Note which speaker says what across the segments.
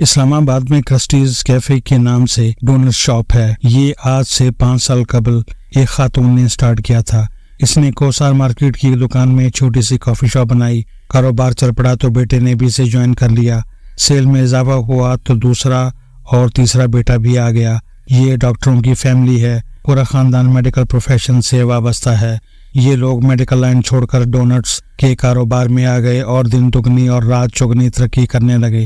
Speaker 1: اسلام آباد میں کرسٹیز کیفے کے نام سے ڈونر شاپ ہے۔ یہ آج سے 5 سال قبل ایک خاتون نے سٹارٹ کیا تھا۔ اس نے کوسار مارکیٹ کی دکان میں چھوٹی سی کافی شاپ بنائی۔ کاروبار چل پڑا تو بیٹے نے بھی اسے جوائن کر لیا۔ سیل میں اضافہ ہوا تو دوسرا اور تیسرا بیٹا بھی آ گیا۔ یہ ڈاکٹروں کی فیملی ہے۔ پورا خاندان میڈیکل پروفیشن سے وابستہ ہے۔ یہ لوگ میڈیکل لائن چھوڑ کر ڈونٹس کے کاروبار میں آ گئے اور دن دگنی اور رات چگنی ترقی کرنے لگے۔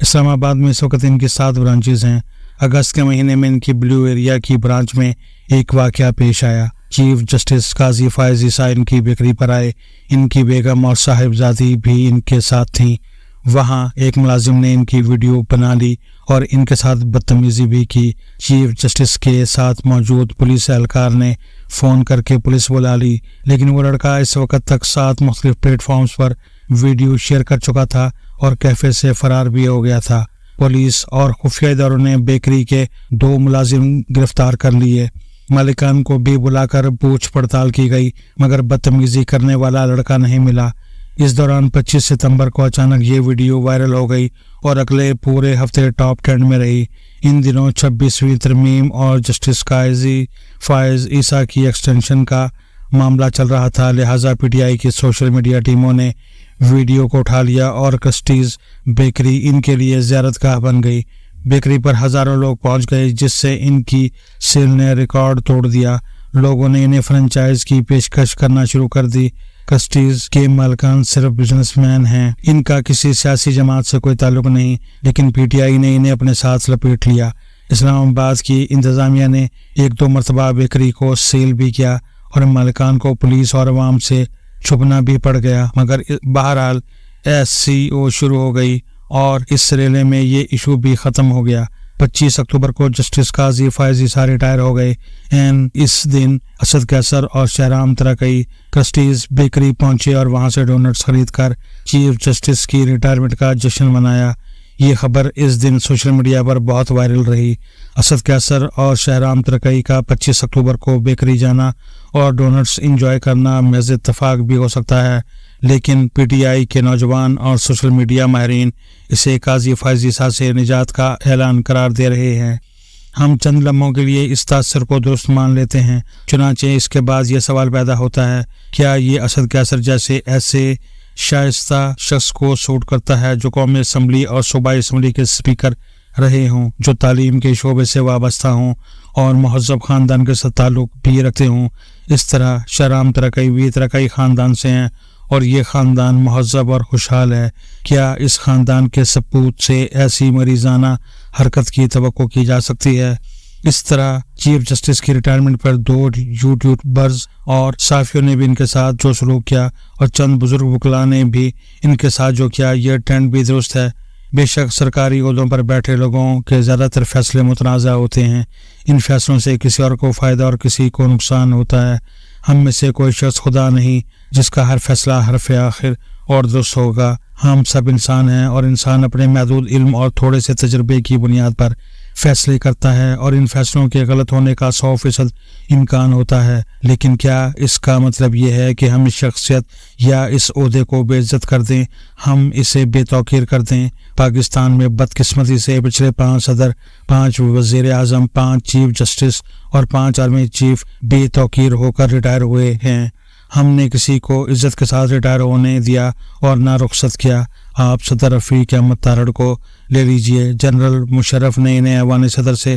Speaker 1: اسلام آباد میں اس وقت ان کی 7 برانچز ہیں۔ اگست کے مہینے میں ان کی بلیو ایریا کی برانچ میں ایک واقعہ پیش آیا۔ چیف جسٹس قاضی فائز عیسیٰ ان کی بیکری پر آئے۔ ان کی بیگم اور صاحبزادی بھی ان کے ساتھ تھیں۔ وہاں ایک ملازم نے ان کی ویڈیو بنا لی اور ان کے ساتھ بدتمیزی بھی کی۔ چیف جسٹس کے ساتھ موجود پولیس اہلکار نے فون کر کے پولیس بلا لی، لیکن وہ لڑکا اس وقت تک 7 مختلف پلیٹ فارمز پر ویڈیو شیئر کر چکا تھا اور کیفے سے فرار بھی ہو گیا تھا۔ پولیس اور خفیہ اداروں نے بیکری کے 2 ملازم گرفتار کر لیے۔ مالکان کو بھی بلا کر پوچھ پڑتال کی گئی، مگر بدتمیزی کرنے والا لڑکا نہیں ملا۔ اس دوران 25 ستمبر کو اچانک یہ ویڈیو وائرل ہو گئی اور اگلے پورے ہفتے ٹاپ ٹرینڈ میں رہی۔ ان دنوں 26ویں ترمیم اور جسٹس قاضی فائز عیسیٰ کی ایکسٹینشن کا معاملہ چل رہا تھا، لہٰذا پی ٹی آئی کی سوشل میڈیا ٹیموں نے ویڈیو کو اٹھا لیا اور کرسٹیز بیکری ان کے لیے زیارت گاہ بن گئی۔ بیکری پر ہزاروں لوگ پہنچ گئے، جس سے ان کی سیل نے ریکارڈ توڑ دیا۔ لوگوں نے انہیں فرنچائز کی پیشکش کرنا شروع کر دی۔ کرسٹیز کے مالکان صرف بزنس مین ہیں، ان کا کسی سیاسی جماعت سے کوئی تعلق نہیں، لیکن پی ٹی آئی نے انہیں اپنے ساتھ لپیٹ لیا۔ اسلام آباد کی انتظامیہ نے 1-2 مرتبہ بیکری کو سیل بھی کیا اور مالکان کو پولیس اور عوام سے چھپنا بھی پڑ گیا، مگر بہرحال SCO شروع ہو گئی اور اس ریلے میں یہ ایشو بھی ختم ہو گیا۔ 25 اکتوبر کو جسٹس قاضی فائز عیسیٰ ریٹائر ہو گئے۔ اس دن اسد قیصر اور شہرام ترقی کرسٹیز بیکری پہنچے اور وہاں سے ڈونٹس خرید کر چیف جسٹس کی ریٹائرمنٹ کا جشن منایا۔ یہ خبر اس دن سوشل میڈیا پر بہت وائرل رہی۔ اسد قیصر اور شہرام ترقی کا 25 اکتوبر کو بیکری جانا اور ڈونٹس انجوائے کرنا محض اتفاق بھی ہو سکتا ہے، لیکن پی ٹی آئی کے نوجوان اور سوشل میڈیا ماہرین اسے قاضی فائز عیسیٰ سے نجات کا اعلان قرار دے رہے ہیں۔ ہم چند لمحوں کے لیے اس تاثر کو درست مان لیتے ہیں، چنانچہ اس کے بعد یہ سوال پیدا ہوتا ہے، کیا یہ اسد قیصر جیسے ایسے شائستہ شخص کو سوٹ کرتا ہے جو قومی اسمبلی اور صوبائی اسمبلی کے اسپیکر رہے ہوں، جو تعلیم کے شعبے سے وابستہ ہوں اور مہذب خاندان کے ساتھ تعلق بھی رکھتے ہوں؟ اس طرح شہرام ترقی بھی ترقی خاندان سے ہیں اور یہ خاندان مہذب اور خوشحال ہے۔ کیا اس خاندان کے سپوت سے ایسی مریضانہ حرکت کی توقع کی جا سکتی ہے؟ اس طرح چیف جسٹس کی ریٹائرمنٹ پر 2 یوٹیوبرز اور صحافیوں نے بھی ان کے ساتھ جو سلوک کیا اور چند بزرگ وکلاء نے بھی ان کے ساتھ جو کیا، یہ ٹرینڈ بھی درست ہے۔ بے شک سرکاری عہدوں پر بیٹھے لوگوں کے زیادہ تر فیصلے متنازع ہوتے ہیں۔ ان فیصلوں سے کسی اور کو فائدہ اور کسی کو نقصان ہوتا ہے۔ ہم میں سے کوئی شخص خدا نہیں جس کا ہر فیصلہ حرف آخر اور درست ہوگا۔ ہم سب انسان ہیں اور انسان اپنے محدود علم اور تھوڑے سے تجربے کی بنیاد پر فیصلے کرتا ہے اور ان فیصلوں کے غلط ہونے کا 100% امکان ہوتا ہے، لیکن کیا اس کا مطلب یہ ہے کہ ہم اس شخصیت یا اس عہدے کو بے عزت کر دیں، ہم اسے بے توقیر کر دیں؟ پاکستان میں بدقسمتی سے پچھلے 5 صدر، 5 وزیر اعظم، 5 چیف جسٹس اور 5 آرمی چیف بے توقیر ہو کر ریٹائر ہوئے ہیں۔ ہم نے کسی کو عزت کے ساتھ ریٹائر ہونے دیا اور نہ رخصت کیا۔ آپ صدر رفیق احمد تارڑ کو لے لیجئے۔ جنرل مشرف نے انہیں ایوان صدر سے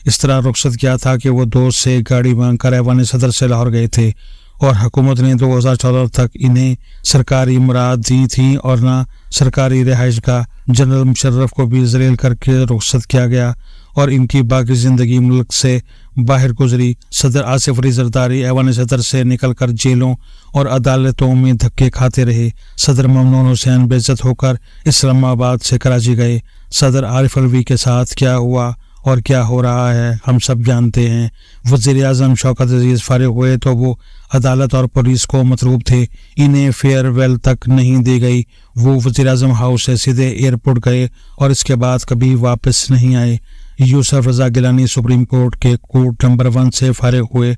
Speaker 1: اس طرح رخصت کیا تھا کہ وہ دوست سے گاڑی مانگ کر ایوان صدر سے لاہور گئے تھے، اور حکومت نے 2014 تک انہیں سرکاری مراد دی تھیں اور نہ سرکاری رہائش گاہ۔ جنرل مشرف کو بھی ذلیل کر کے رخصت کیا گیا اور ان کی باقی زندگی ملک سے باہر گزری۔ صدر آصف علی زرداری ایوان صدر سے نکل کر جیلوں اور عدالتوں میں دھکے کھاتے رہے۔ صدر ممنون حسین بے عزت ہو کر اسلام آباد سے کراچی گئے۔ صدر عارف الوی کے ساتھ کیا ہوا اور کیا ہو رہا ہے ہم سب جانتے ہیں۔ وزیر اعظم شوکت عزیز فارغ ہوئے تو وہ عدالت اور پولیس کو مطلوب تھے، انہیں فیئر ویل تک نہیں دی گئی۔ وہ وزیر اعظم ہاؤس سے سیدھے ایئرپورٹ گئے اور اس کے بعد کبھی واپس نہیں آئے۔ یوسف رضا گیلانی سپریم کورٹ کے کورٹ نمبر 1 سے فارغ ہوئے۔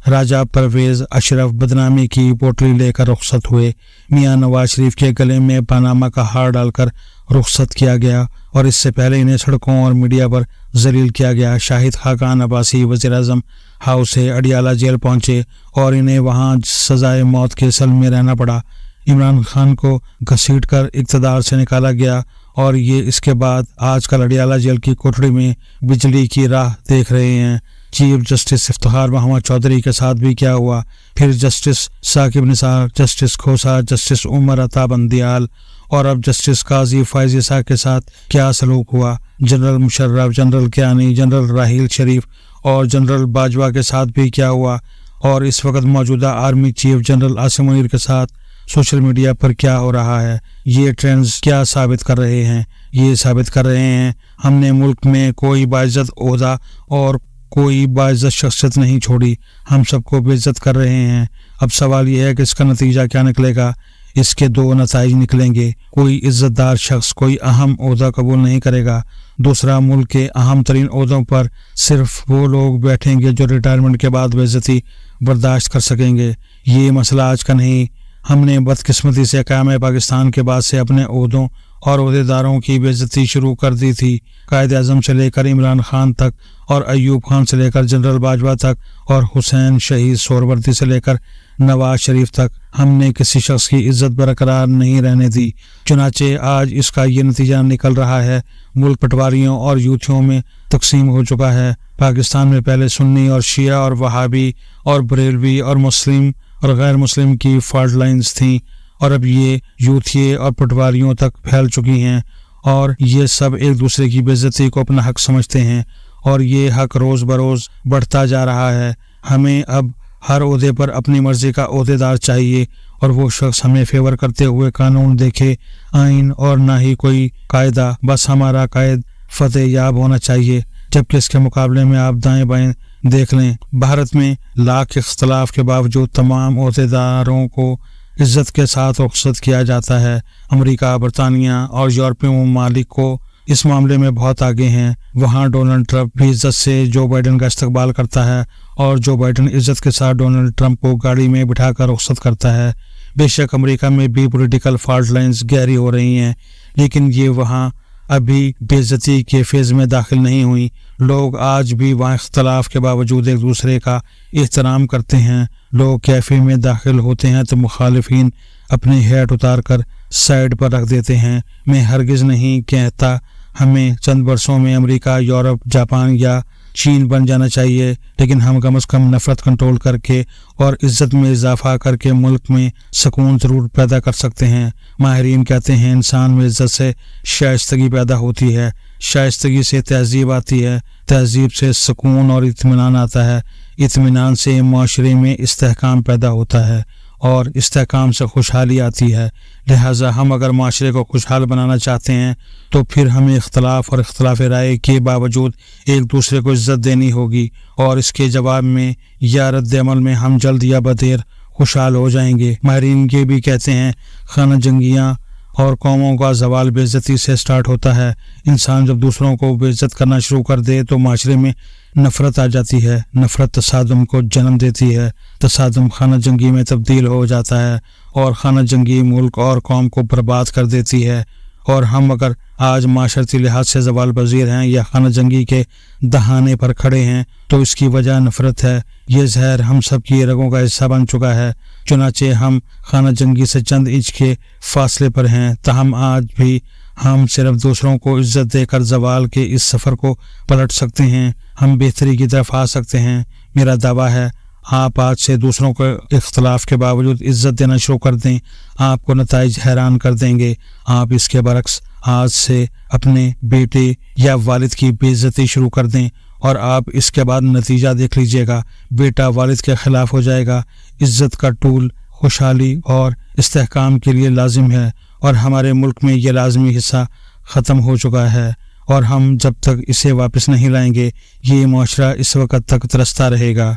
Speaker 1: راجہ پرویز اشرف بدنامی کی پوٹلی لے کر رخصت ہوئے۔ میاں نواز شریف کے گلے میں پاناما کا ہار ڈال کر رخصت کیا گیا اور اس سے پہلے انہیں سڑکوں اور میڈیا پر ذلیل کیا گیا۔ شاہد خاقان عباسی وزیر اعظم ہاؤس سے اڈیالہ جیل پہنچے اور انہیں وہاں سزائے موت کے سل میں رہنا پڑا۔ عمران خان کو گھسیٹ کر اقتدار سے نکالا گیا اور یہ اس کے بعد آج کل اڈیالہ جیل کی کوٹڑی میں بجلی کی راہ دیکھ رہے ہیں۔ چیف جسٹس افتخار محمد چودھری کے ساتھ بھی کیا ہوا، پھر justice Saqib Nisar, justice Khosa, justice Umar Ata Bandial اور اب جسٹس قاضی فائز عیسیٰ کے ساتھ کیا سلوک ہوا۔ General Musharraf, general Kayani, general Raheel Sharif اور جنرل باجوہ کے ساتھ بھی کیا ہوا، اور اس وقت موجودہ army chief general Asim Munir کے ساتھ سوشل میڈیا پر کیا ہو رہا ہے۔ یہ ٹرینڈز کیا ثابت کر رہے ہیں؟ یہ ثابت کر رہے ہیں ہم نے ملک میں کوئی باعزت عہدہ اور کوئی باعزت شخصیت نہیں چھوڑی، ہم سب کو بے عزت کر رہے ہیں۔ اب سوال یہ ہے کہ اس کا نتیجہ کیا نکلے گا؟ اس کے دو نتائج نکلیں گے۔ کوئی عزت دار شخص کوئی اہم عہدہ قبول نہیں کرے گا۔ دوسرا، ملک کے اہم ترین عہدوں پر صرف وہ لوگ بیٹھیں گے جو ریٹائرمنٹ کے بعد بے عزتی برداشت کر سکیں گے۔ یہ مسئلہ آج کا نہیں، ہم نے بدقسمتی سے قیام پاکستان کے بعد سے اپنے عہدوں اور عہدیداروں کی بے عزتی شروع کر دی تھی۔ قائد اعظم سے لے کر عمران خان تک اور ایوب خان سے لے کر جنرل باجوہ تک اور حسین شہید سہروردی سے لے کر نواز شریف تک ہم نے کسی شخص کی عزت برقرار نہیں رہنے دی۔ چنانچہ آج اس کا یہ نتیجہ نکل رہا ہے، ملک پٹواریوں اور یوتھیوں میں تقسیم ہو چکا ہے۔ پاکستان میں پہلے سنی اور شیعہ اور وہابی اور بریلوی اور مسلم اور غیر مسلم کی فالٹ لائنز تھیں، اور اب یہ یوتھیے اور پٹواریوں تک پھیل چکی ہیں، اور یہ سب ایک دوسرے کی بے عزتی کو اپنا حق سمجھتے ہیں، اور یہ حق روز بروز بڑھتا جا رہا ہے۔ ہمیں اب ہر عہدے پر اپنی مرضی کا عہدیدار چاہیے، اور وہ شخص ہمیں فیور کرتے ہوئے قانون دیکھے، آئین اور نہ ہی کوئی قاعدہ، بس ہمارا قائد فتح یاب ہونا چاہیے۔ جبکہ اس کے مقابلے میں آپ دائیں بائیں دیکھ لیں، بھارت میں لاکھ اختلاف کے باوجود تمام عہدیداروں کو عزت کے ساتھ رخصت کیا جاتا ہے۔ امریکہ، برطانیہ اور یورپی ممالک کو اس معاملے میں بہت آگے ہیں۔ وہاں ڈونلڈ ٹرمپ بھی عزت سے جو بائیڈن کا استقبال کرتا ہے، اور جو بائیڈن عزت کے ساتھ ڈونلڈ ٹرمپ کو گاڑی میں بٹھا کر رخصت کرتا ہے۔ بے شک امریکہ میں بھی پولیٹیکل فالٹ لائنز گہری ہو رہی ہیں، لیکن یہ وہاں ابھی بے عزتی کے فیز میں داخل نہیں ہوئی۔ لوگ آج بھی وہاں اختلاف کے باوجود ایک دوسرے کا احترام کرتے ہیں۔ لوگ کیفے میں داخل ہوتے ہیں تو مخالفین اپنے ہیٹ اتار کر سائڈ پر رکھ دیتے ہیں۔ میں ہرگز نہیں کہتا ہمیں چند برسوں میں امریکہ، یورپ، جاپان یا چین بن جانا چاہیے، لیکن ہم کم از کم نفرت کنٹرول کر کے اور عزت میں اضافہ کر کے ملک میں سکون ضرور پیدا کر سکتے ہیں۔ ماہرین کہتے ہیں انسان میں عزت سے شائستگی پیدا ہوتی ہے، شائستگی سے تہذیب آتی ہے، تہذیب سے سکون اور اطمینان آتا ہے، اطمینان سے معاشرے میں استحکام پیدا ہوتا ہے، اور استحکام سے خوشحالی آتی ہے۔ لہٰذا ہم اگر معاشرے کو خوشحال بنانا چاہتے ہیں تو پھر ہمیں اختلاف اور اختلاف رائے کے باوجود ایک دوسرے کو عزت دینی ہوگی، اور اس کے جواب میں یا رد عمل میں ہم جلد یا بدیر خوشحال ہو جائیں گے۔ ماہرین یہ بھی کہتے ہیں خانہ جنگیاں اور قوموں کا زوال بے عزتی سے سٹارٹ ہوتا ہے۔ انسان جب دوسروں کو بے عزت کرنا شروع کر دے تو معاشرے میں نفرت آ جاتی ہے، نفرت تصادم کو جنم دیتی ہے، تصادم خانہ جنگی میں تبدیل ہو جاتا ہے، اور خانہ جنگی ملک اور قوم کو برباد کر دیتی ہے۔ اور ہم اگر آج معاشرتی لحاظ سے زوال پذیر ہیں یا خانہ جنگی کے دہانے پر کھڑے ہیں تو اس کی وجہ نفرت ہے۔ یہ زہر ہم سب کی رگوں کا حصہ بن چکا ہے، چنانچہ ہم خانہ جنگی سے چند انچ کے فاصلے پر ہیں، تاہم آج بھی ہم صرف دوسروں کو عزت دے کر زوال کے اس سفر کو پلٹ سکتے ہیں، ہم بہتری کی طرف آ سکتے ہیں۔ میرا دعویٰ ہے آپ آج سے دوسروں کو اختلاف کے باوجود عزت دینا شروع کر دیں، آپ کو نتائج حیران کر دیں گے۔ آپ اس کے برعکس آج سے اپنے بیٹے یا والد کی بے عزتی شروع کر دیں، اور آپ اس کے بعد نتیجہ دیکھ لیجئے گا، بیٹا والد کے خلاف ہو جائے گا۔ عزت کا ٹول خوشحالی اور استحکام کے لیے لازم ہے، اور ہمارے ملک میں یہ لازمی حصہ ختم ہو چکا ہے، اور ہم جب تک اسے واپس نہیں لائیں گے یہ معاشرہ اس وقت تک ترستا رہے گا۔